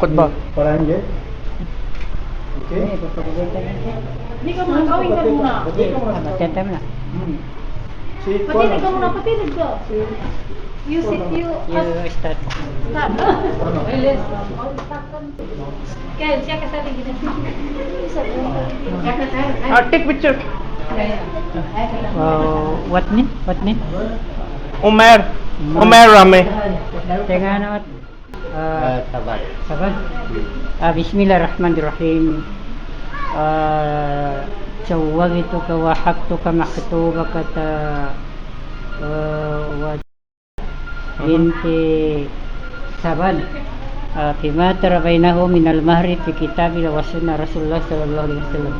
Khutbah. पढ़ाएंगे okay Hindi ka muna, kawin ka muna. Matentang na. Patinig ka muna, patinig ka. You sit, you... You start. Start. Kaya siya kasali gina. Take picture. What ni? What ni? Umair. Umair Rame. Tengah na. तबाद Sabar. Bismillahirrahmanirrahim. سوغتك وحقتك مكتوبك بنت سبن فيما ترى بينه من المهر في كتاب الله وسنة رسول الله صلى الله عليه وسلم